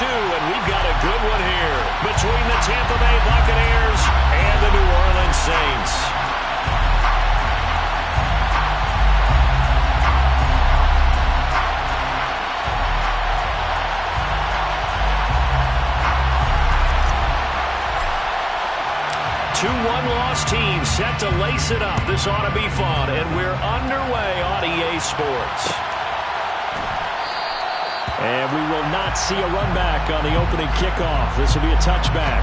and we've got a good one here between the Tampa Bay Buccaneers and the New Orleans Saints. Two one-loss teams set to lace it up. This ought to be fun, and we're underway on EA Sports. And we will not see a run back on the opening kickoff. This will be a touchback.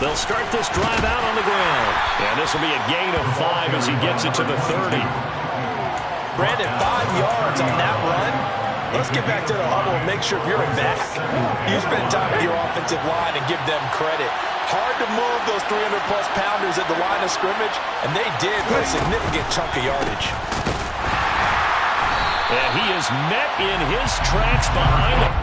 They'll start this drive out on the ground. And this will be a gain of 5 as he gets it to the 30. Brandon, 5 yards on that run. Let's get back to the huddle and make sure you're back. You spend time with your offensive line and give them credit. Hard to move those 300-plus pounders at the line of scrimmage, and they did for a significant chunk of yardage. And he is met in his tracks behind him.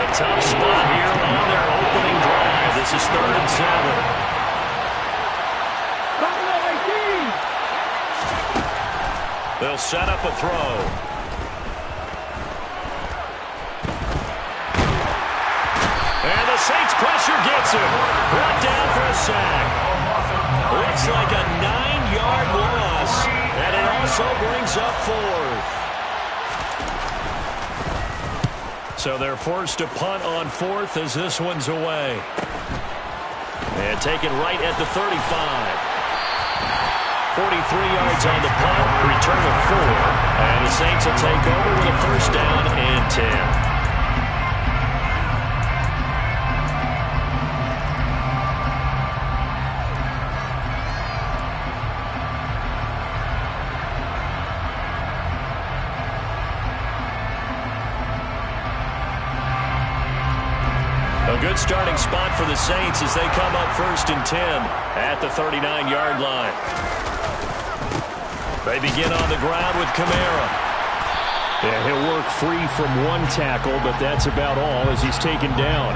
Tough spot here on their opening drive. This is 3rd and 7. They'll set up a throw. And the Saints pressure gets him. Brought down for a sack. Looks like a 9-yard loss. And it also brings up 4th. So they're forced to punt on 4th as this one's away. And taken right at the 35. 43 yards on the punt, return of 4. And the Saints will take over with a 1st down and 10. A good starting spot for the Saints as they come up 1st and 10 at the 39-yard line. They begin on the ground with Kamara. Yeah, he'll work free from one tackle, but that's about all as he's taken down.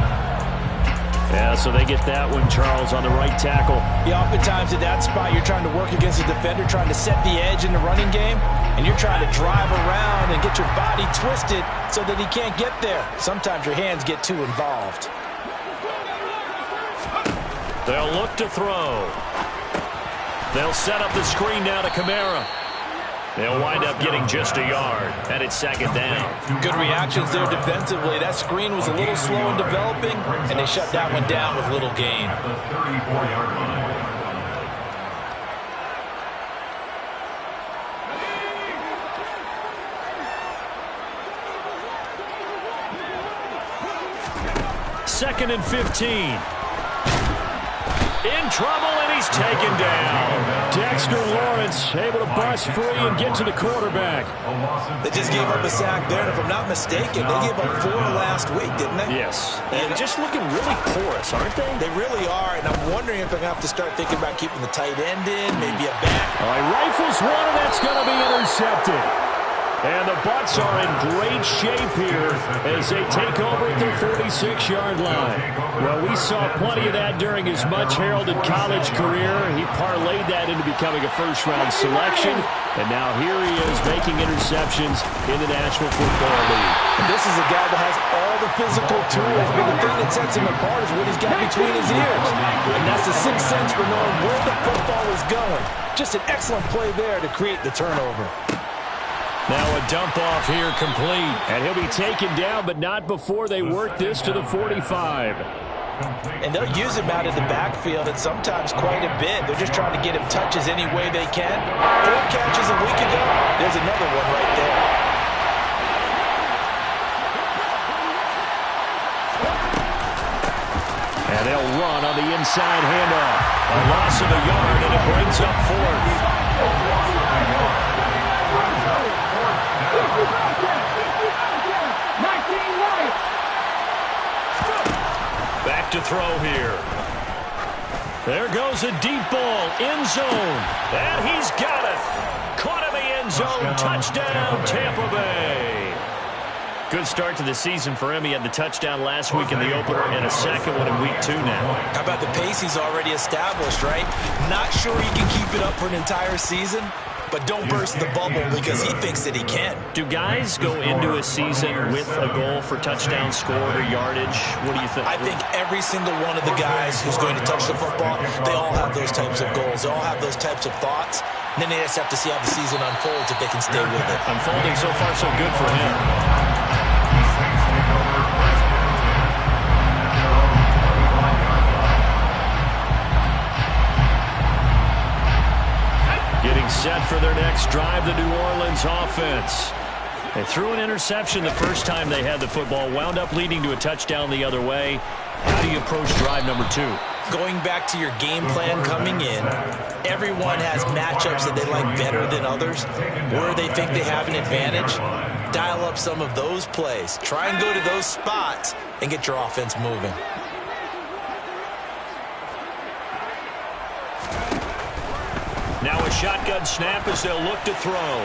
Yeah, so they get that one, Charles, on the right tackle. Yeah, oftentimes at that spot, you're trying to work against a defender, trying to set the edge in the running game, and you're trying to drive around and get your body twisted so that he can't get there. Sometimes your hands get too involved. They'll look to throw. They'll set up the screen now to Kamara. They'll wind up getting just a yard, and it's 2nd down. Good reactions there defensively. That screen was a little slow in developing, and they shut that one down with little gain. The 34-yard line. Second and 15. In trouble, and he's taken down. Dexter Lawrence able to bust free and get to the quarterback. They just gave up a sack there, and if I'm not mistaken, they gave up 4 last week, didn't they? Yes. And just looking really porous, aren't they? They really are, and I'm wondering if they're going to have to start thinking about keeping the tight end in, maybe a back. All right, rifles one, and that's going to be intercepted. And the Bucs are in great shape here as they take over at their 46-yard line. Well, we saw plenty of that during his much-heralded college career. He parlayed that into becoming a first-round selection. And now here he is making interceptions in the National Football League. And this is a guy that has all the physical tools, but the thing that sets him apart is what he's got between his ears. And that's the sixth sense for knowing where the football is going. Just an excellent play there to create the turnover. Now a dump off here complete. And he'll be taken down, but not before they work this to the 45. And they'll use him out in the backfield, and sometimes quite a bit. They're just trying to get him touches any way they can. 4 catches a week ago. There's another one right there. And they'll run on the inside handoff. A loss of a yard, and it brings up 4th. throw here. There goes a deep ball, end zone, and he's got it. Caught in the end zone, touchdown, Tampa Bay. Good start to the season for him. He had the touchdown last week in the opener and a second one in week 2 now. How about the pace he's already established, right? Not sure he can keep it up for an entire season, but don't burst the bubble because he thinks that he can. Do guys go into a season with a goal for touchdown scored or yardage? What do you think? I think every single one of the guys who's going to touch the football, they all have those types of goals. They all have those types of thoughts. And then they just have to see how the season unfolds if they can stay with it. Unfolding so far so good for him. Getting set for their next drive, the New Orleans offense. They threw an interception the first time they had the football, wound up leading to a touchdown the other way. How do you approach drive number 2? Going back to your game plan coming in, everyone has matchups that they like better than others, where they think they have an advantage. Dial up some of those plays. Try and go to those spots and get your offense moving. Now a shotgun snap as they'll look to throw.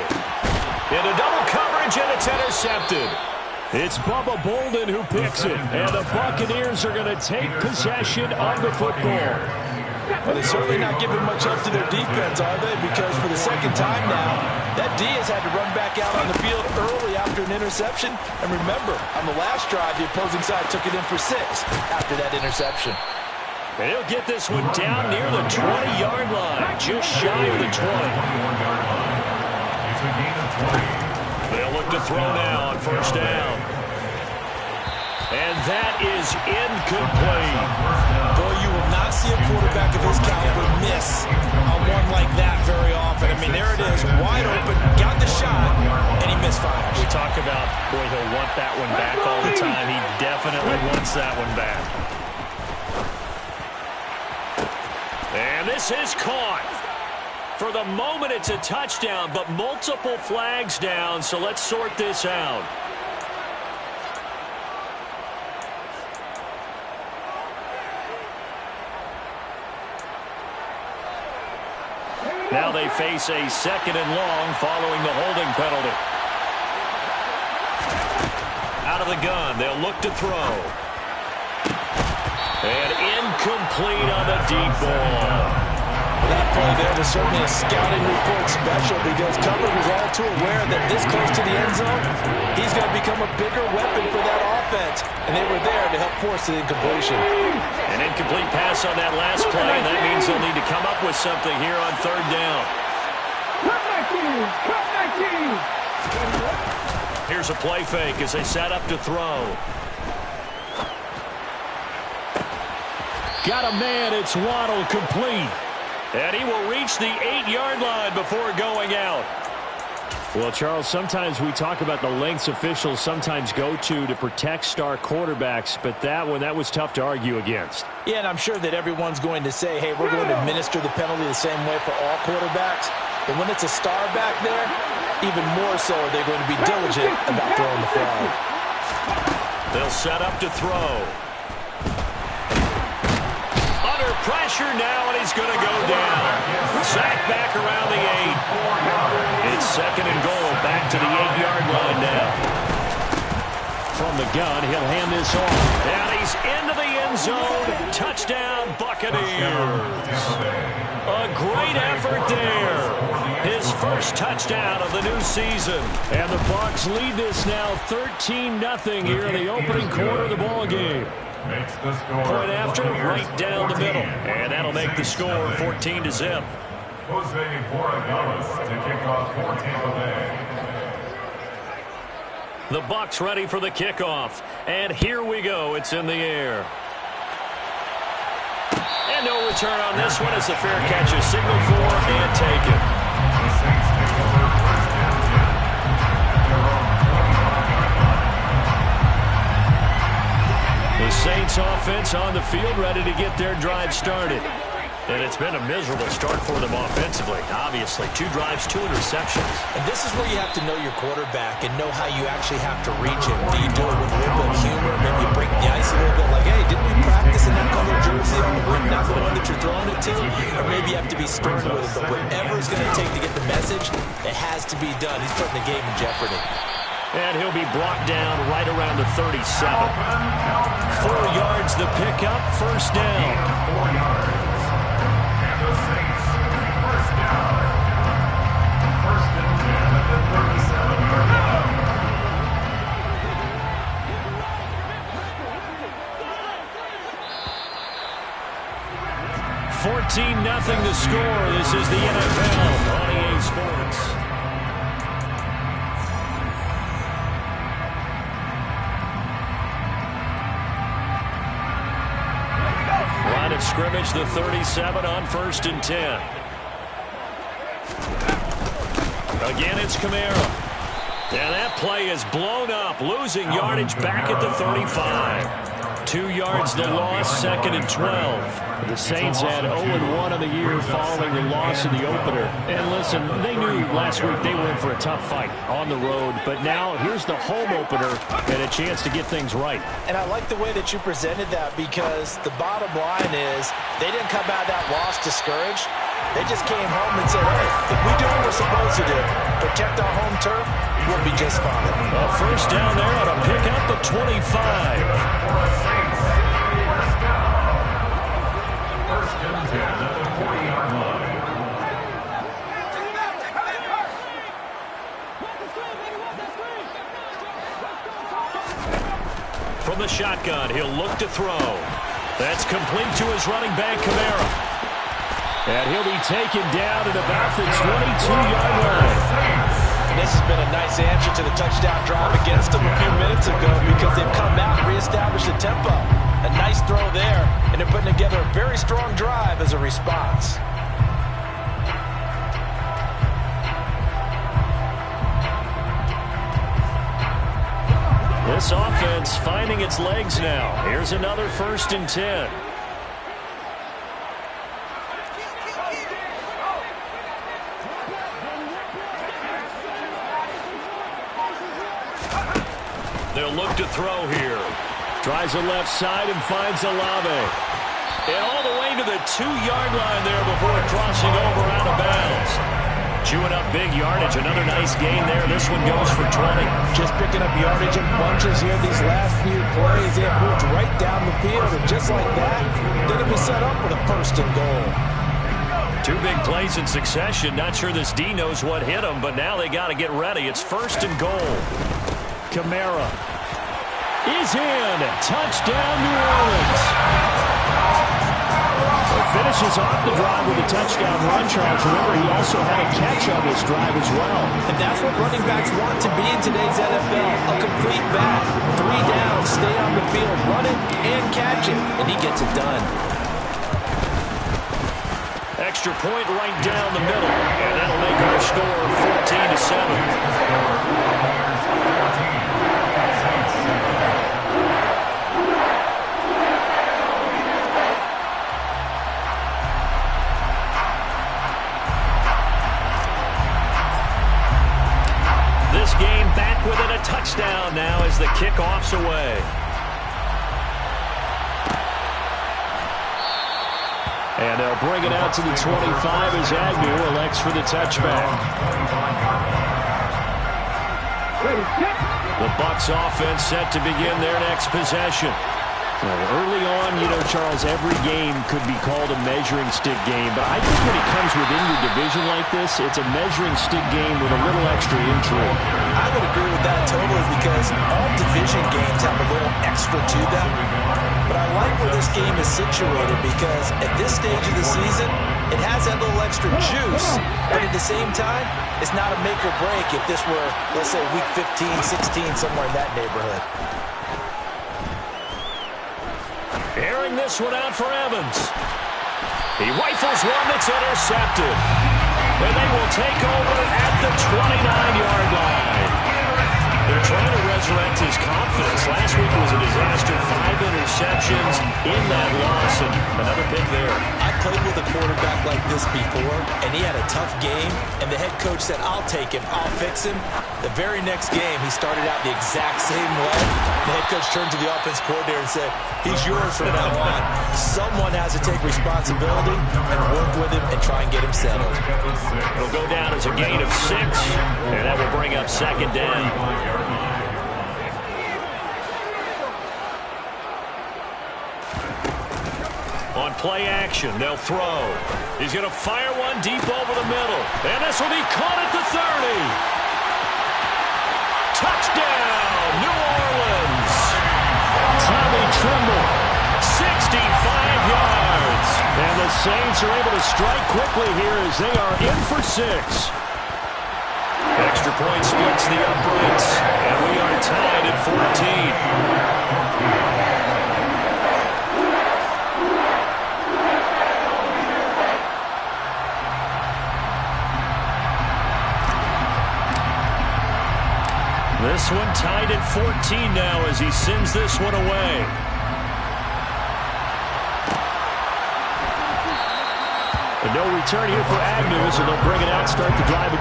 Into double coverage, and it's intercepted. It's Bubba Bolden who picks it, and the Buccaneers are going to take possession of the football. Well, they're certainly not giving much up to their defense, are they? Because for the second time now, that D has had to run back out on the field early after an interception. And remember, on the last drive, the opposing side took it in for 6 after that interception. And he'll get this one down near the 20-yard line, just shy of the 20. They'll look to throw now on first down. And that is incomplete. Boy, you will not see a quarterback of his caliber miss on one like that very often. I mean, there it is, wide open, got the shot, and he misfires. We talk about, boy, he'll want that one back all the time. He definitely wants that one back. And this is caught. For the moment, it's a touchdown, but multiple flags down, so let's sort this out. Now they face a second and long following the holding penalty. Out of the gun, they'll look to throw. And incomplete on the deep ball. That play there was certainly a scouting report special because cover was all too aware that this close to the end zone, he's going to become a bigger weapon for that offense, and they were there to help force the incompletion. An incomplete pass on that last play, and that means they'll need to come up with something here on third down. Here's a play fake as they set up to throw. Got a man, it's Waddle, complete. And he will reach the 8-yard line before going out. Well, Charles, sometimes we talk about the lengths officials sometimes go to protect star quarterbacks, but that was tough to argue against. Yeah, and I'm sure that everyone's going to say, hey, we're going to administer the penalty the same way for all quarterbacks. But when it's a star back there, even more so are they going to be diligent about throwing the flag. They'll set up to throw. Pressure now, and he's going to go down. Sacked back around the 8. It's second and goal, back to the 8-yard line now. From the gun, he'll hand this off. And he's into the end zone. Touchdown, Buccaneers. A great effort there. His first touchdown of the new season. And the Bucs lead this now 13-0 here in the opening quarter of the ball game. Makes the score. Point after, right down the middle. And that'll make the score 14-0. Jose Borregales to kick off for Tampa Bay. The Bucs ready for the kickoff. And here we go. It's in the air. And no return on this one as the fair catch is signaled for and taken. The Saints offense on the field ready to get their drive started. And it's been a miserable start for them offensively. Obviously, 2 drives, 2 interceptions. And this is where you have to know your quarterback and know how you actually have to reach him. Do you do it with a little bit of humor? Maybe you break the ice a little bit like, hey, didn't we practice in that color jersey on the wing, not the one that you're throwing it to? Or maybe you have to be stern with it. But whatever it's going to take to get the message, it has to be done. He's putting the game in jeopardy. And he'll be brought down right around the 37. 4 yards the pickup, first down. 4 yards. And the Saints, first down. First and 10 at the 37-yard line. 14-0 the score. This is the NFL on EA Sports. Line of scrimmage, the 37 on first and 10. Again, it's Kamara. And that play is blown up, losing yardage back at the 35. 2 yards the loss, second and 12. The Saints had 0-1 on the year following the loss in the opener. And listen, they knew last week they were in for a tough fight on the road. But now here's the home opener and a chance to get things right. And I like the way that you presented that, because the bottom line is they didn't come out of that loss discouraged. They just came home and said, hey, if we do what we're supposed to do, protect our home turf, we'll be just fine. A first down there on a pickup at 25. First and 10 at the 40-yard line. From the shotgun, he'll look to throw. That's complete to his running back, Kamara. And he'll be taken down at about the 22-yard line. And this has been a nice answer to the touchdown drive against them a few minutes ago, because they've come out and reestablished the tempo. A nice throw there, and they're putting together a very strong drive as a response. This offense finding its legs now. Here's another first and 10. They'll look to throw here. Tries the left side and finds Olave. And all the way to the 2-yard line there before crossing over out of bounds. Chewing up big yardage. Another nice gain there. This one goes for 20. Just picking up yardage in bunches here these last few plays. They have moved right down the field, and just like that, they're going to be set up with a first and goal. 2 big plays in succession. Not sure this D knows what hit him, but now they got to get ready. It's first and goal. Kamara is in. Touchdown, New Orleans. Finishes off the drive with a touchdown run, Charles. Remember, he also had a catch on this drive as well. And that's what running backs want to be in today's NFL. A complete back. 3 down, stay on the field, run it and catch it. And he gets it done. Extra point right down the middle. And that'll make our score 14-7. Game back within a touchdown now as the kickoff's away. And they'll bring it out to the 25 as Agnew elects for the touchback. The Bucs offense set to begin their next possession. Early on, Charles, every game could be called a measuring stick game, but I think when it comes within your division like this, it's a measuring stick game with a little extra intrigue. I would agree with that totally, because all division games have a little extra to them. But I like where this game is situated, because at this stage of the season, it has that little extra juice, but at the same time, it's not a make or break if this were, let's say, week 15, 16, somewhere in that neighborhood. Airing this one out for Evans. He rifles one that's intercepted. And they will take over at the 29-yard line. They're trying to resurrect his confidence. Last week was a disaster. 5 interceptions in that loss, and another pick there. I played with a quarterback like this before, and he had a tough game, and the head coach said, I'll take him, I'll fix him. The very next game, he started out the exact same way. The head coach turned to the offense coordinator and said, he's yours from now on. Someone has to take responsibility and work with him and try and get him settled. It'll go down as a gain of 6, and that will bring up second down. On play action, they'll throw. He's going to fire one deep over the middle. And this will be caught at the 30. Touchdown, New Orleans. Tommy Tremble, 65 yards. And the Saints are able to strike quickly here as they are in for 6. Extra point splits the uprights, and we are tied at 14. This one tied at 14 now as he sends this one away. And no return here for Agnew, so they'll bring it out and start the drive.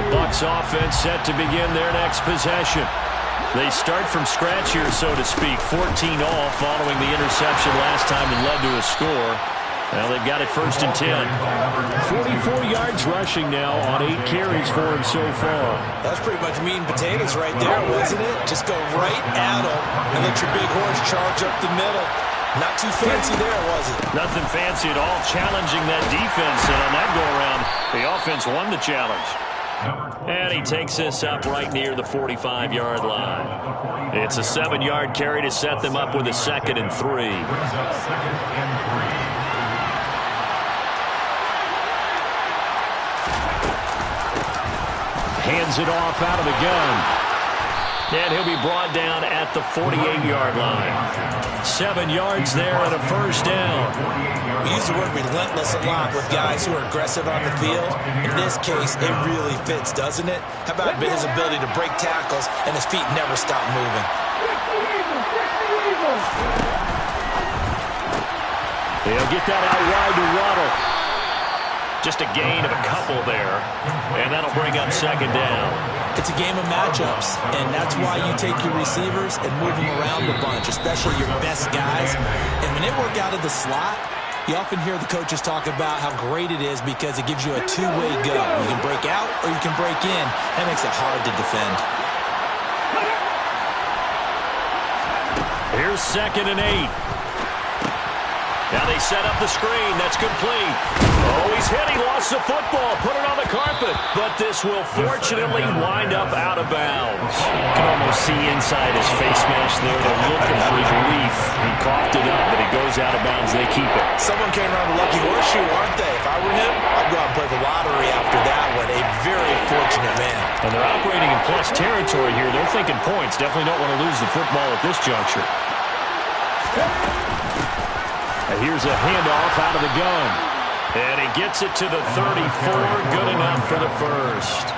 Bucs offense set to begin their next possession. They start from scratch here, so to speak. 14 all following the interception last time that led to a score. Well, they've got it 1st and 10. 44 yards rushing now on 8 carries for him so far. That's pretty much meat and potatoes right there, wasn't it? Just go right at them and let your big horse charge up the middle. Not too fancy there, was it? Nothing fancy at all, challenging that defense. And on that go-around, the offense won the challenge. And he takes this up right near the 45-yard line. It's a 7-yard carry to set them up with a 2nd and 3. Hands it off out of the gun. And he'll be brought down at the 48-yard line. 7 yards there and a 1st down. We use the word relentless a lot with guys who are aggressive on the field. In this case, it really fits, doesn't it? How about his ability to break tackles and his feet never stop moving? They'll get that out wide to Waddle. Just a gain of a couple there, and that'll bring up 2nd down. It's a game of matchups, and that's why you take your receivers and move them around a bunch, especially your best guys. And when they work out of the slot, you often hear the coaches talk about how great it is because it gives you a two-way go. You can break out or you can break in. That makes it hard to defend. Here's 2nd and 8. Now they set up the screen. That's complete. Oh, he's hit. He lost the football. Put it on the carpet. But this will fortunately wind up out of bounds. You can almost see inside his face mask there. They're looking for relief. He coughed it up, but it goes out of bounds. They keep it. Someone came around the lucky horseshoe, aren't they? If I were him, I'd go out and play the lottery after that one. A very fortunate man. And they're operating in plus territory here. They're thinking points. Definitely don't want to lose the football at this juncture. And here's a handoff out of the gun. And he gets it to the 34. Good enough for the 1st.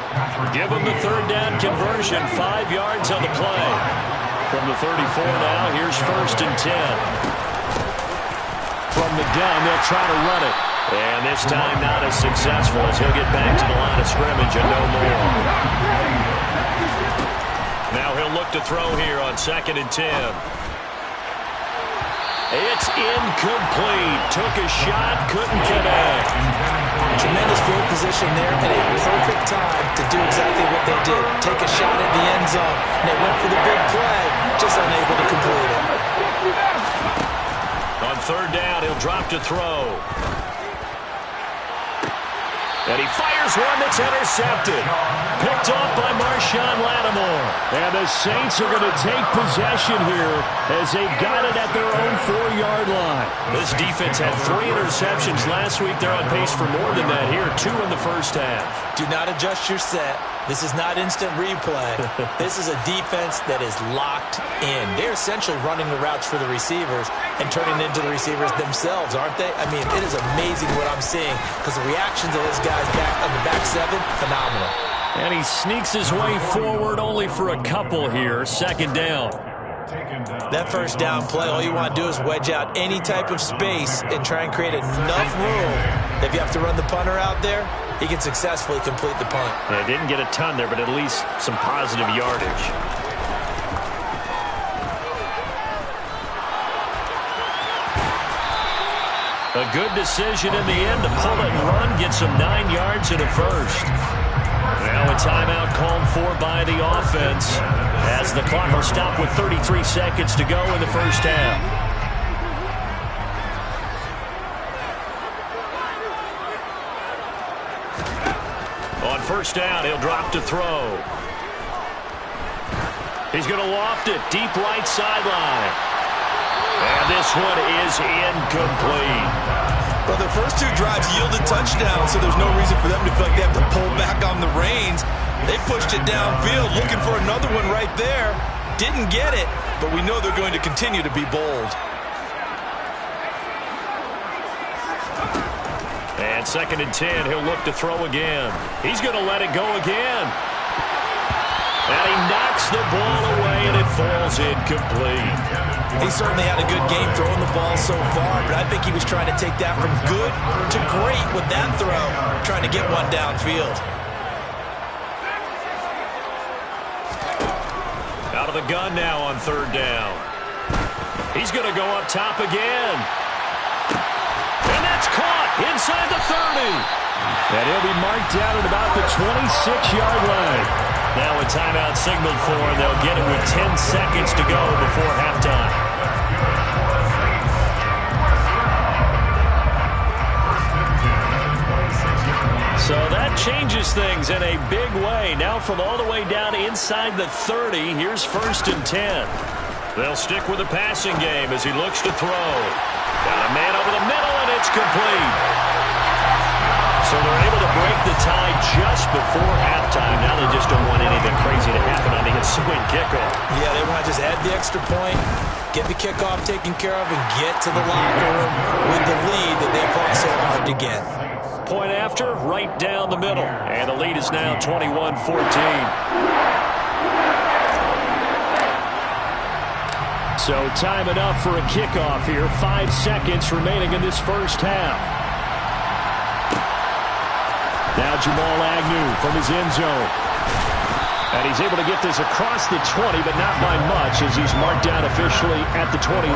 Give him the 3rd down conversion. 5 yards on the play. From the 34 now, here's 1st and 10. From the gun, they'll try to run it. And this time not as successful as he'll get back to the line of scrimmage and no more. Now he'll look to throw here on 2nd and 10. It's incomplete. Took a shot, couldn't connect. Tremendous field position there and a perfect time to do exactly what they did. Take a shot at the end zone. And they went for the big play, just unable to complete it. On third down, he'll drop to throw. And he fires one that's intercepted. Picked off by Marshawn Lattimore. And the Saints are going to take possession here as they've got it at their own 4-yard line. This defense had 3 interceptions last week. They're on pace for more than that here. 2 in the first half. Do not adjust your set. This is not instant replay. This is a defense that is locked in. They're essentially running the routes for the receivers and turning into the receivers themselves, aren't they? I mean, it is amazing what I'm seeing because the reactions of those guys back on the back 7, phenomenal. And he sneaks his way forward only for a couple here. Second down. That first down play, all you want to do is wedge out any type of space and try and create enough room. If you have to run the punter out there, he can successfully complete the punt. Yeah, didn't get a ton there, but at least some positive yardage. A good decision in the end to pull it and run, get some 9 yards and a first. Now a timeout called for by the offense as the clock will stop with 33 seconds to go in the first half. On first down, he'll drop to throw. He's going to loft it deep right sideline. And this one is incomplete. Well, their first 2 drives yielded touchdowns, so there's no reason for them to feel like they have to pull back on the reins. They pushed it downfield, looking for another one right there. Didn't get it, but we know they're going to continue to be bold. And 2nd and 10, he'll look to throw again. He's going to let it go again. And he knocks the ball away, and it falls incomplete. He certainly had a good game throwing the ball so far, but I think he was trying to take that from good to great with that throw, trying to get one downfield. Out of the gun now on third down. He's going to go up top again. And that's caught inside the 30. And he'll be marked down at about the 26-yard line. Now a timeout signaled for, and they'll get it with 10 seconds to go before halftime. So that changes things in a big way. Now from all the way down inside the 30, here's 1st and 10. They'll stick with the passing game as he looks to throw. Got a man over the middle, and it's complete. So they're able to break the tie just before halftime. Now they just don't want anything crazy to happen on the ensuing kickoff. Yeah, they want to just add the extra point, get the kickoff taken care of, and get to the locker room with the lead that they fought so hard to get. Point after, right down the middle. And the lead is now 21-14. So time enough for a kickoff here. 5 seconds remaining in this first half. Now Jamal Agnew from his end zone. And he's able to get this across the 20, but not by much as he's marked down officially at the 21.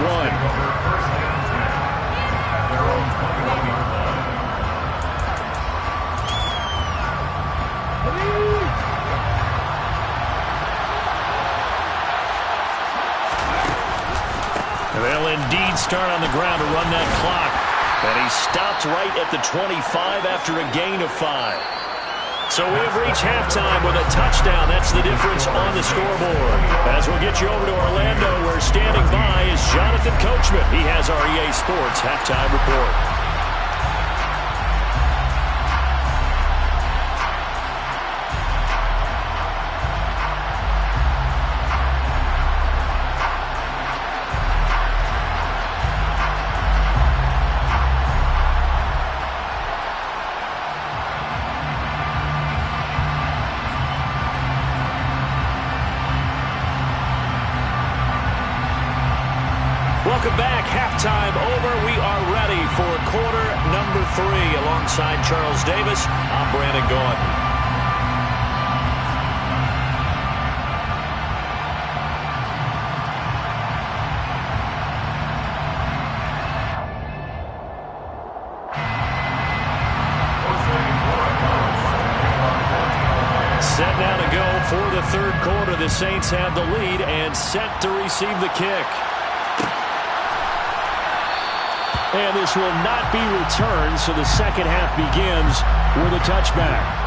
They'll indeed start on the ground to run that clock. And he stopped right at the 25 after a gain of 5. So we have reached halftime with a touchdown. That's the difference on the scoreboard. As we'll get you over to Orlando, where standing by is Jonathan Coachman. He has our EA Sports halftime report. Welcome back. Halftime over. We are ready for quarter number 3. Alongside Charles Davis, I'm Brandon Gaudin. the third quarter, the Saints have the lead and set to receive the kick. And this will not be returned, so the second half begins with a touchback.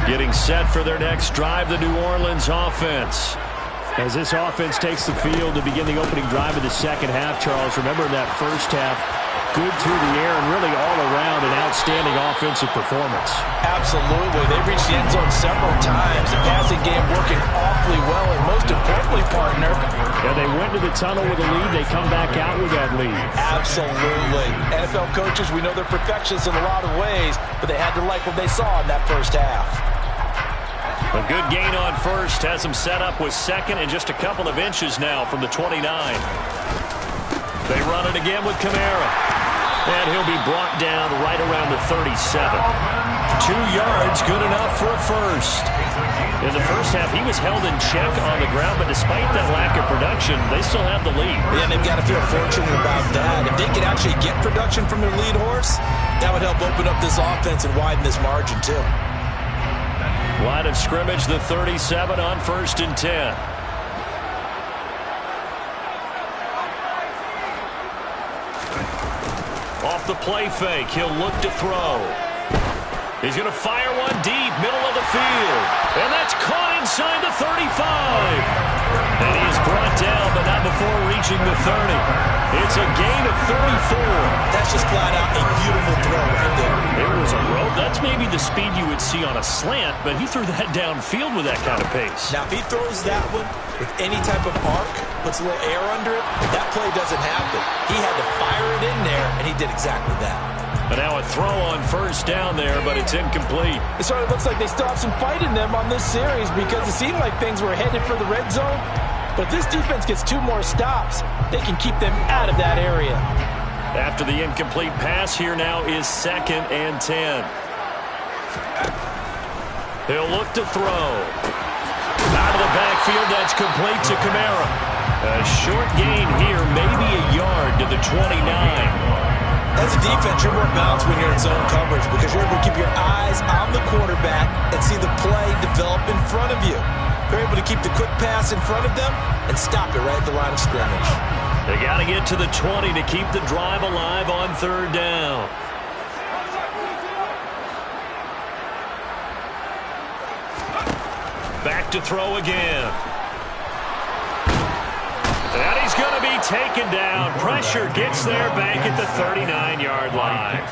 Getting set for their next drive, the New Orleans offense. As this offense takes the field to begin the opening drive of the second half, Charles, remember in that first half, good through the air and really all around an outstanding offensive performance. Absolutely. They reached the end zone several times. The passing game working awfully well, and most importantly, partner. Yeah, they went to the tunnel with a lead. They come back out with that lead. Absolutely. NFL coaches, we know they're perfectionists in a lot of ways, but they had to like what they saw in that first half. A good gain on first has them set up with second and just a couple of inches now from the 29. They run it again with Kamara. And he'll be brought down right around the 37. 2 yards, good enough for a first. In the first half, he was held in check on the ground, but despite that lack of production, they still have the lead. Yeah, they've got to feel fortunate about that. If they could actually get production from their lead horse, that would help open up this offense and widen this margin, too. Line of scrimmage, the 37 on 1st and 10. Off the play fake, he'll look to throw. He's going to fire one deep, middle of the field. And that's caught inside the 35. And he is brought down, but not before reaching the 30. It's a gain of 34. That's just flat out a beautiful throw right there. It was a rope. That's maybe the speed you would see on a slant, but he threw that downfield with that kind of pace. Now, if he throws that one with any type of arc, puts a little air under it, that play doesn't happen. He had to fire it in there, and he did exactly that. But now a throw on first down there, but it's incomplete. It sort of looks like they still have some fight in them on this series because it seemed like things were headed for the red zone. But if this defense gets 2 more stops, they can keep them out of that area. After the incomplete pass, here now is 2nd and 10. He'll look to throw. Out of the backfield, that's complete to Kamara. A short gain here, maybe a yard to the 29. As a defense, you're more balanced when you're in zone coverage because you're able to keep your eyes on the quarterback and see the play develop in front of you. They're able to keep the quick pass in front of them and stop it right at the line of scrimmage. They got to get to the 20 to keep the drive alive on 3rd down. Back to throw again. And he's going to be taken down. Pressure gets there back at the 39-yard line.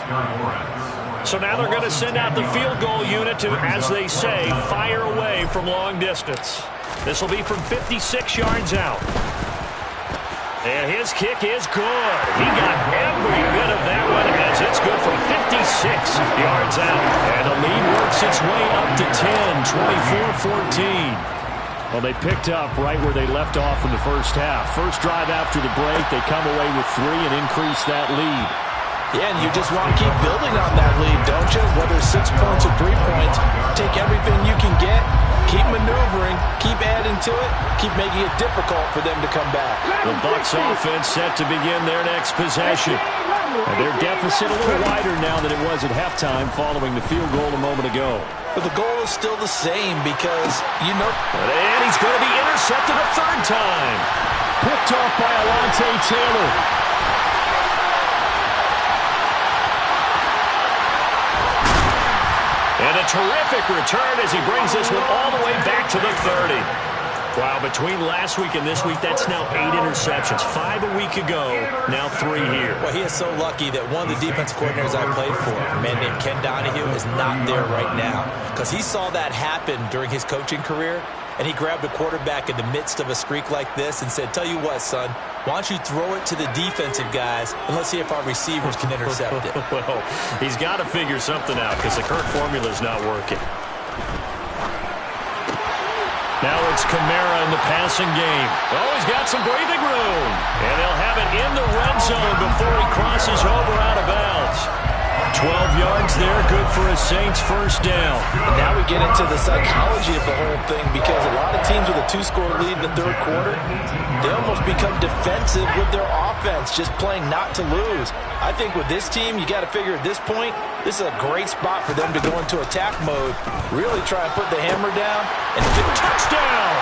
So now they're going to send out the field goal unit to, as they say, fire away from long distance. This will be from 56 yards out. And his kick is good. He got every bit of that one as it's good from 56 yards out. And the lead works its way up to 10, 24-14. Well, they picked up right where they left off in the first half. First drive after the break, they come away with 3 and increase that lead. Yeah, and you just want to keep building on that lead, don't you? Whether it's 6 points or 3 points, take everything you can get, keep maneuvering, keep adding to it, keep making it difficult for them to come back. The Bucs offense set to begin their next possession. And their deficit a little wider now than it was at halftime following the field goal a moment ago. But the goal is still the same because, you know... And he's going to be intercepted a 3rd time. Picked off by Alontae Taylor. And a terrific return as he brings this one all the way back to the 30. Wow, between last week and this week, that's now 8 interceptions. 5 a week ago, now 3 here. Well, he is so lucky that one of the defensive coordinators I played for, a man named Ken Donahue, is not there right now. Because he saw that happen during his coaching career, and he grabbed a quarterback in the midst of a streak like this and said, tell you what, son, why don't you throw it to the defensive guys, and let's see if our receivers can intercept it. Well, he's got to figure something out because the current formula is not working. Now it's Kamara in the passing game. Oh, he's got some breathing room. And they'll have it in the red zone before he crosses over out of bounds. 12 yards there, good for a Saints first down. And now we get into the psychology of the whole thing, because a lot of teams with a 2-score lead in the third quarter, they almost become defensive with their offense, just playing not to lose. I think with this team, you got to figure at this point, this is a great spot for them to go into attack mode, really try and put the hammer down, and get a touchdown.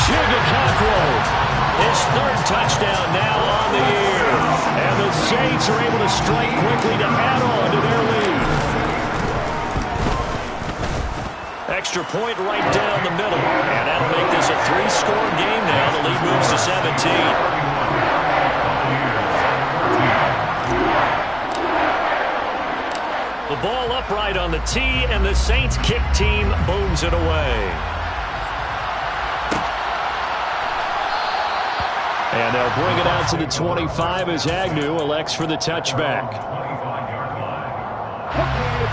Chigga his third touchdown now on the year. And the Saints are able to strike quickly to add on to their lead. Extra point right down the middle. And that'll make this a 3-score game now. The lead moves to 17. The ball upright on the tee, and the Saints kick team booms it away. And they'll bring it out to the 25 as Agnew elects for the touchback.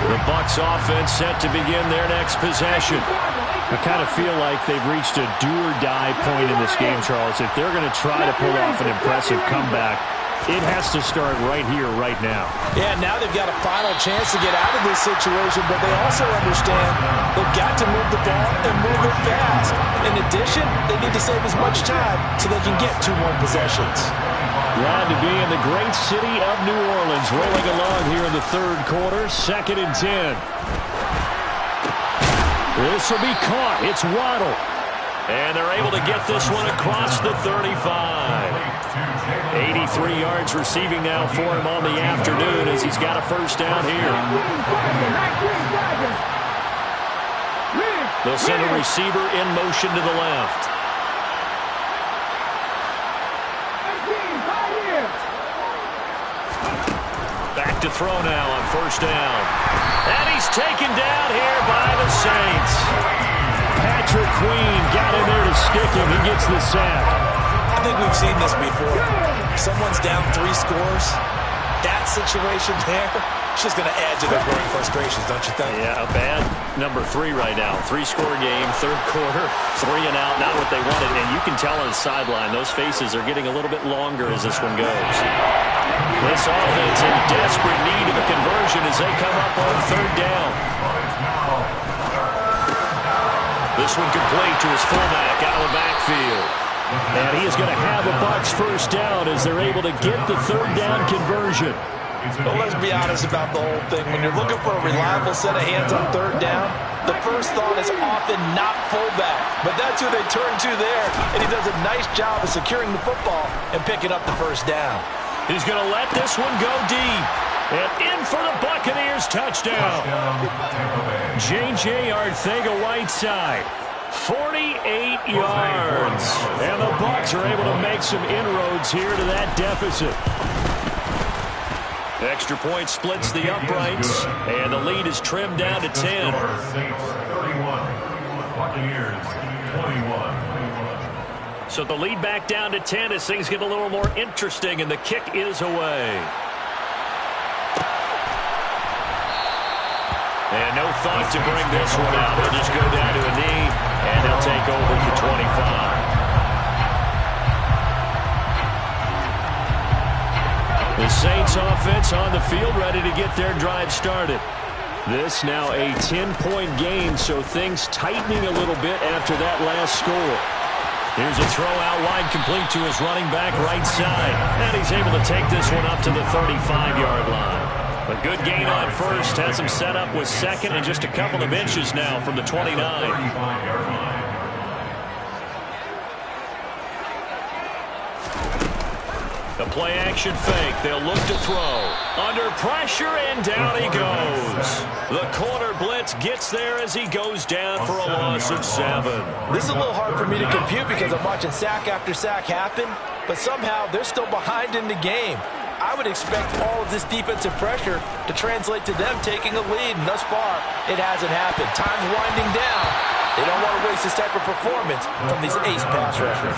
The Bucs offense set to begin their next possession. I kind of feel like they've reached a do-or-die point in this game, Charles. If they're going to try to pull off an impressive comeback, it has to start right here, right now. Yeah, now they've got a final chance to get out of this situation, but they also understand they've got to move the ball and move it fast. In addition, they need to save as much time so they can get 2 more possessions. Glad to be in the great city of New Orleans, rolling along here in the third quarter, 2nd and 10. This will be caught. It's Waddle. And they're able to get this one across the 35. 83 yards receiving now for him on the afternoon as he's got a first down here. They'll send a receiver in motion to the left. Back to throw now on first down. And he's taken down here by the Saints. Patrick Queen got in there to stick him. He gets the sack. I think we've seen this before. Someone's down 3 scores. That situation there, it's just going to add to their growing frustrations, don't you think? Yeah, a bad number 3 right now. 3-score game, third quarter, 3 and out, not what they wanted. And you can tell on the sideline, those faces are getting a little bit longer as this one goes. This offense in desperate need of a conversion as they come up on third down. This one complete to his fullback out of the backfield. And he is going to have a Bucs first down as they're able to get the third down conversion. Well, let's be honest about the whole thing. When you're looking for a reliable set of hands on third down, the first thought is often not fullback. But that's who they turn to there, and he does a nice job of securing the football and picking up the first down. He's going to let this one go deep. And in for the Buccaneers touchdown. J.J. Arcega-Whiteside. 48 yards. And the Bucs are able to make some inroads here to that deficit. Extra point splits the uprights, and the lead is trimmed down to 10. Saints 31, Buccaneers 21. So the lead back down to 10 as things get a little more interesting, and the kick is away. And no thought to bring this one out. They'll just go down to a knee, and they'll take over the 25. The Saints offense on the field ready to get their drive started. This now a 10-point game, so things tightening a little bit after that last score. Here's a throw out wide complete to his running back right side. And he's able to take this one up to the 35-yard line. A good gain on first, has him set up with second and just a couple of inches now from the 29. The play action fake. They'll look to throw. Under pressure, and down he goes. The corner blitz gets there as he goes down for a loss of 7. This is a little hard for me to compute because I'm watching sack after sack happen, but somehow they're still behind in the game. I would expect all of this defensive pressure to translate to them taking a lead, and thus far, it hasn't happened. Time's winding down. They don't want to waste this type of performance from these ace pass rushers.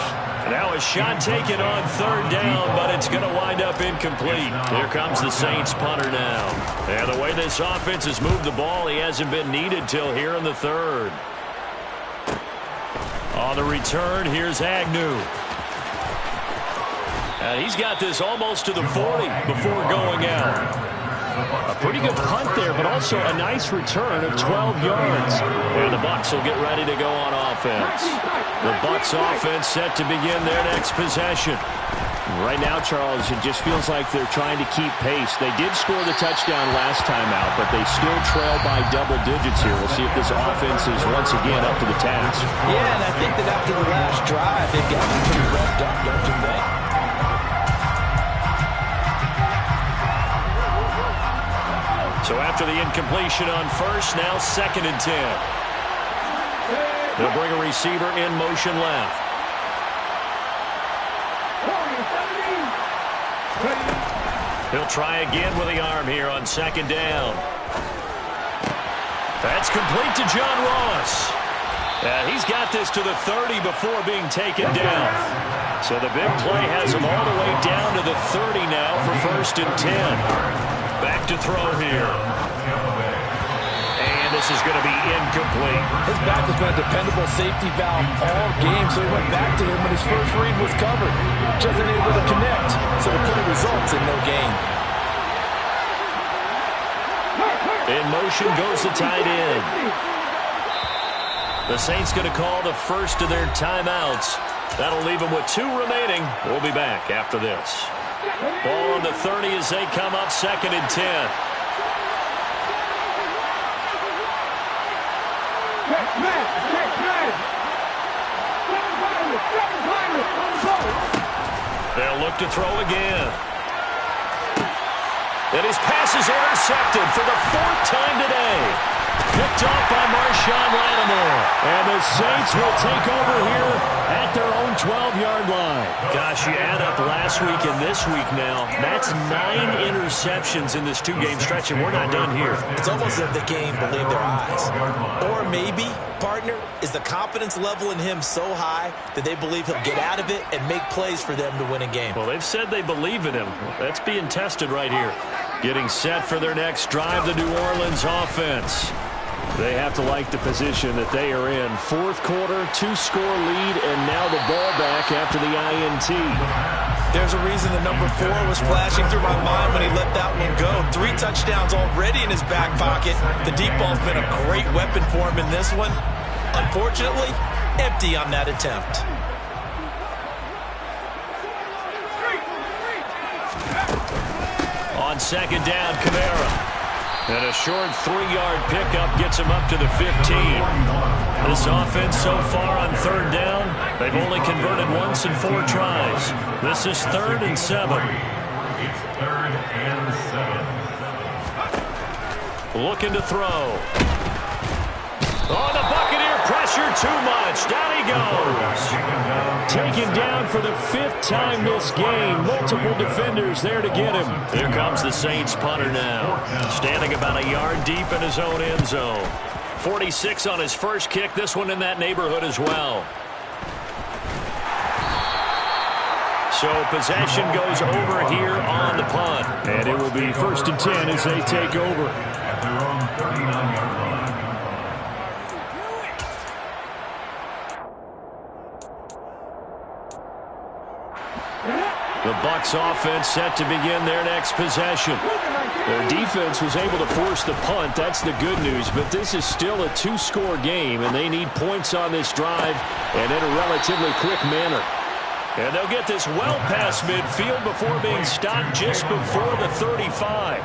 Now a shot taken on third down, but it's going to wind up incomplete. Here comes the Saints punter now. And the way this offense has moved the ball, he hasn't been needed till here in the third. On the return, here's Agnew. And he's got this almost to the 40 before going out. A pretty good punt there, but also a nice return of 12 yards. And the Bucs will get ready to go on offense. The Bucs offense set to begin their next possession. Right now, Charles, it just feels like they're trying to keep pace. They did score the touchdown last time out, but they still trail by double digits here. We'll see if this offense is once again up to the task. Yeah, and I think that after the last drive, they've got them pretty revved up, don't you think? So after the incompletion on first, now 2nd and 10. They'll bring a receiver in motion left. He'll try again with the arm here on 2nd down. That's complete to John Ross. He's got this to the 30 before being taken down. So the big play has him all the way down to the 30 now for 1st and 10. Back to throw here. And this is going to be incomplete. His back has been a dependable safety valve all game, so he went back to him when his first read was covered. Just unable to connect, so the play results in no gain. In motion goes the tight end. The Saints going to call the first of their timeouts. That'll leave them with 2 remaining. We'll be back after this. Ball on the 30 as they come up 2nd and 10. They'll look to throw again. And his pass is intercepted for the 4th time today. Picked off by Marshawn Lattimore. And the Saints will take over here at their own 12-yard line. Gosh, you add up last week and this week now. That's 9 interceptions in this 2-game stretch, and we're not done here. It's almost as if the game believed their eyes. Or maybe, partner, is the confidence level in him so high that they believe he'll get out of it and make plays for them to win a game. Well, they've said they believe in him. That's being tested right here. Getting set for their next drive, the New Orleans offense. They have to like the position that they are in. 4th quarter, 2-score lead, and now the ball back after the INT. There's a reason the number 4 was flashing through my mind when he let that one go. 3 touchdowns already in his back pocket. The deep ball's been a great weapon for him in this one. Unfortunately, empty on that attempt. On 2nd down, Kamara. And a short 3-yard pickup gets him up to the 15. This offense so far on 3rd down, they've only converted once in 4 tries. This is 3rd and 7. It's 3rd and 7. Looking to throw. Oh, the Buccaneer pressure too much. Down he goes. Taken down for the 5th time this game. Multiple defenders there to get him. Here comes the Saints punter now. Standing about a yard deep in his own end zone. 46 on his first kick. This one in that neighborhood as well. So possession goes over here on the punt. And it will be 1st and 10 as they take over. At their own 39-yard line. The Bucs offense set to begin their next possession. Their defense was able to force the punt. That's the good news. But this is still a 2-score game, and they need points on this drive and in a relatively quick manner. And they'll get this well past midfield before being stopped just before the 35.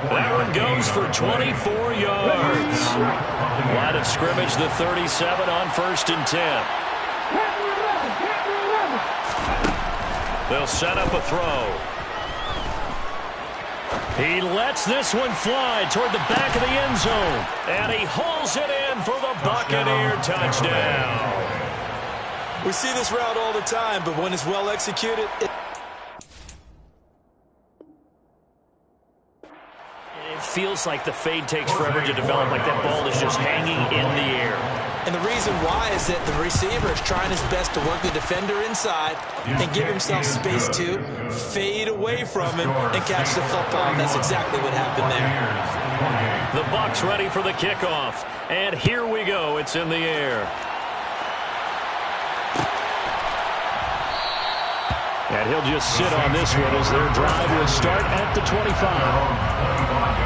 That one goes for 24 yards. Line of scrimmage, the 37 on 1st and 10. They'll set up a throw. He lets this one fly toward the back of the end zone. And he hauls it in for the Buccaneer touchdown. We see this route all the time, but when it's well executed, It feels like the fade takes forever to develop, like that ball is just hanging in the air. And the reason why is that the receiver is trying his best to work the defender inside and give himself space to fade away from him and catch the football. And that's exactly what happened there. The Bucs ready for the kickoff. And here we go. It's in the air. And he'll just sit on this one as their drive will start at the 25.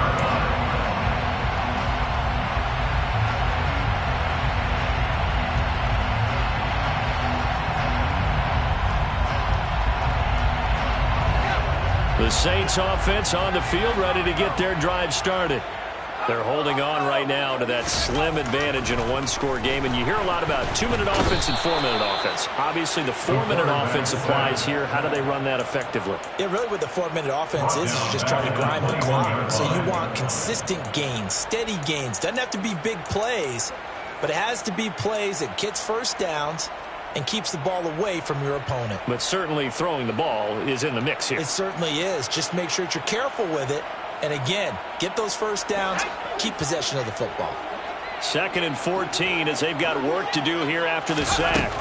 The Saints offense on the field, ready to get their drive started. They're holding on right now to that slim advantage in a one-score game. And you hear a lot about 2-minute offense and 4-minute offense. Obviously, the 4-minute offense applies here. How do they run that effectively? Yeah, really what the 4-minute offense is just trying to grind the clock. So you want consistent gains, steady gains. Doesn't have to be big plays, but it has to be plays that gets first downs and keeps the ball away from your opponent. But certainly throwing the ball is in the mix here. It certainly is. Just make sure that you're careful with it. And again, get those first downs, keep possession of the football. 2nd and 14 as they've got work to do here after the sack.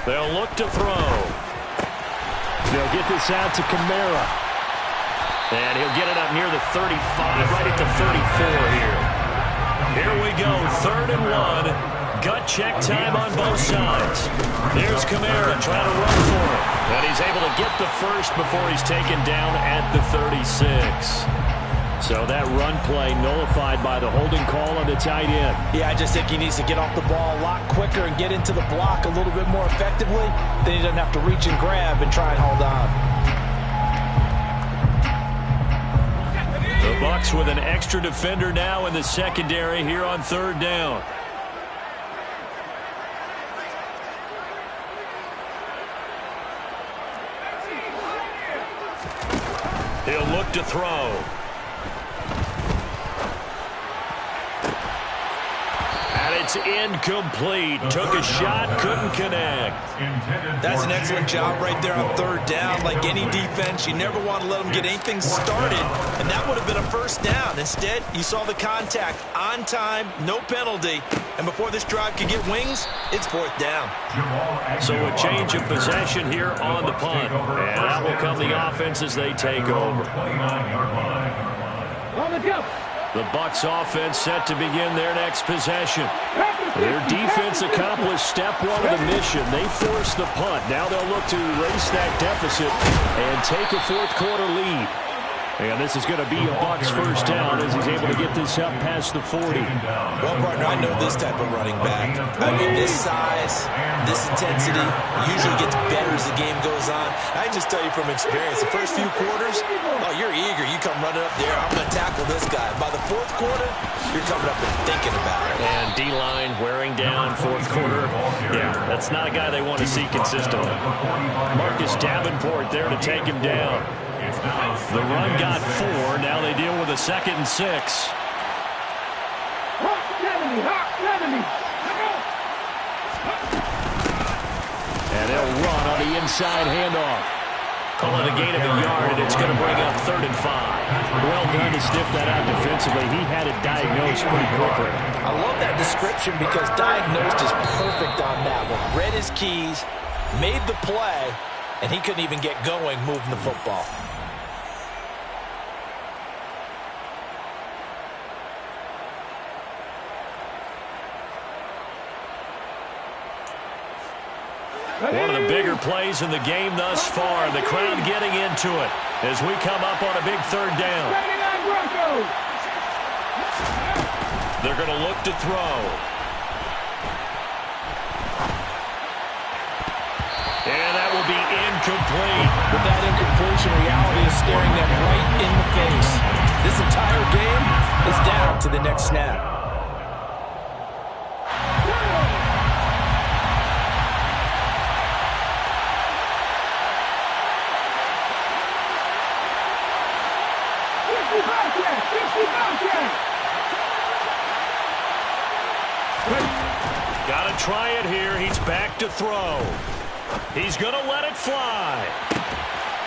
They'll look to throw. They'll get this out to Kamara. And he'll get it up near the 35, right at the 34 here. Here we go, 3rd and 1. Gut check time on both sides. There's Kamara trying to run for it. And he's able to get the first before he's taken down at the 36. So that run play nullified by the holding call on the tight end. Yeah, I just think he needs to get off the ball a lot quicker and get into the block a little bit more effectively. Then he doesn't have to reach and grab and try and hold on. The Bucs with an extra defender now in the secondary here on 3rd down. He'll look to throw. And it's incomplete. Took a shot, couldn't connect. That's an excellent job right there on 3rd down. Like any defense, you never want to let them get anything started, and that would have been a first down. Instead, you saw the contact on time, no penalty, and before this drive could get wings, it's 4th down. So a change of possession here on the punt, and that will come the offense as they take over. The Bucs offense set to begin their next possession. Their defense accomplished step 1 of the mission. They forced the punt. Now they'll look to erase that deficit and take a 4th quarter lead. And this is going to be a Bucs first down as he's able to get this up past the 40. Well, partner, I know this type of running back. I mean, this size, this intensity usually gets better as the game goes on. I can just tell you from experience, the first few quarters, oh, you're eager. You come running up there, I'm going to tackle this guy. By the 4th quarter, you're coming up and thinking about it. And D-line wearing down 4th quarter. Yeah, that's not a guy they want to see consistently. Marcus Davenport there to take him down. The run got 4. Now they deal with a 2nd and 6. And they'll run on the inside handoff. Calling a gain of a yard, and it's going to bring up 3rd and 5. Well done to sniff that out defensively. He had it diagnosed pretty quickly. I love that description because diagnosed is perfect on that one. Read his keys, made the play, and he couldn't even get going moving the football. One of the bigger plays in the game thus far. The crowd getting into it as we come up on a big 3rd down. They're going to look to throw. And that will be incomplete. With that incompletion, reality is staring them right in the face. This entire game is down to the next snap. Got to try it here. He's back to throw. He's going to let it fly.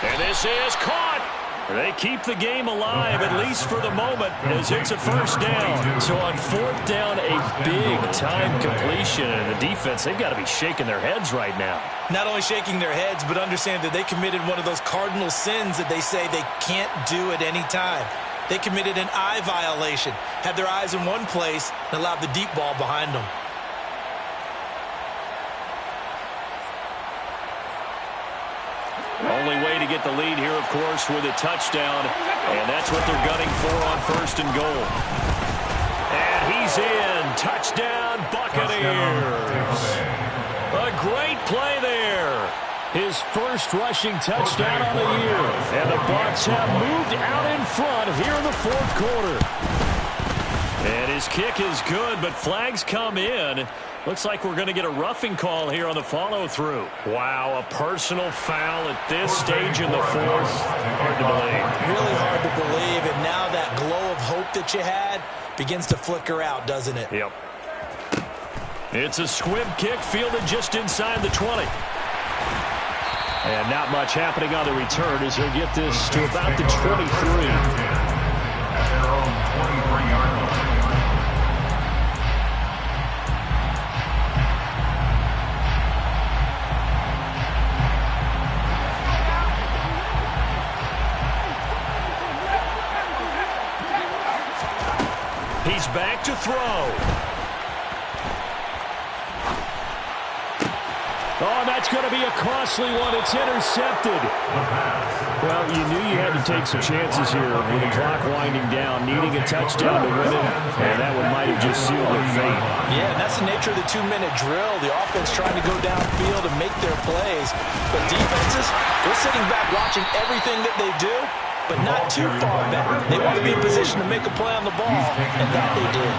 And this is caught. They keep the game alive, at least for the moment, as it's a first down. So on 4th down, a big-time completion. And the defense, they've got to be shaking their heads right now. Not only shaking their heads, but understand that they committed one of those cardinal sins that they say they can't do at any time. They committed an eye violation, had their eyes in one place, and allowed the deep ball behind them. Only way to get the lead here, of course, with a touchdown, and that's what they're gunning for on 1st and goal. And he's in. Touchdown, Buccaneers. A great play there. His first rushing touchdown on the year. And the Bucs have moved out in front here in the fourth quarter. And his kick is good, but flags come in. Looks like we're going to get a roughing call here on the follow-through. Wow, a personal foul at this stage in the fourth. Hard to believe. Really hard to believe, and now that glow of hope that you had begins to flicker out, doesn't it? Yep. It's a squib kick fielded just inside the 20. And not much happening on the return as he'll get this to about the 23. At their own 23-yard line. He's back to throw. Oh, that's going to be a costly one. It's intercepted. Well, you knew you had to take some chances here with the clock winding down, needing a touchdown to win it, and that one might have just sealed their fate. Yeah, and that's the nature of the 2-minute drill. The offense trying to go downfield and make their plays. But defenses, they're sitting back watching everything that they do, but not too far back. They want to be in position to make a play on the ball, and that they did.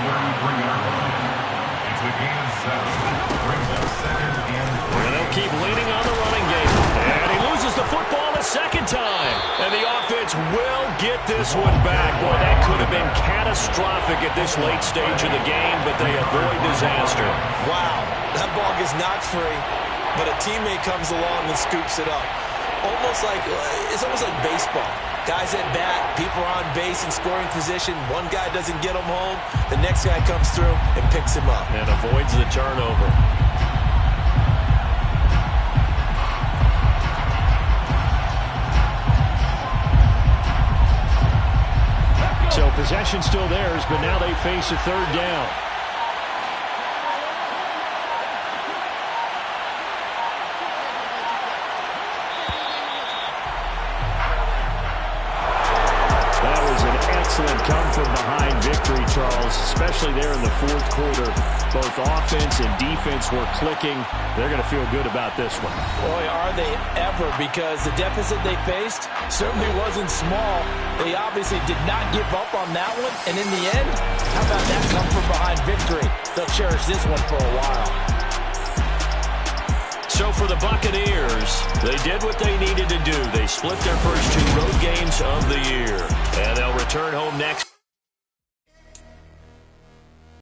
It's a gain of 7. Brings up second and They'll keep leaning on the running game. And he loses the football a second time. And the offense will get this one back. Boy, that could have been catastrophic at this late stage of the game, but they avoid disaster. Wow, that ball gets knocked free, but a teammate comes along and scoops it up. It's almost like baseball. Guys at bat, people are on base in scoring position. One guy doesn't get him home. The next guy comes through and picks him up. And avoids the turnover. So possession still theirs, but now they face a third down. Excellent come-from-behind victory, Charles, especially there in the fourth quarter. Both offense and defense were clicking. They're going to feel good about this one. Boy, are they ever, because the deficit they faced certainly wasn't small. They obviously did not give up on that one, and in the end, how about that come-from-behind victory? They'll cherish this one for a while. So for the Buccaneers, they did what they needed to do. They split their first 2 road games of the year, and they'll return home next.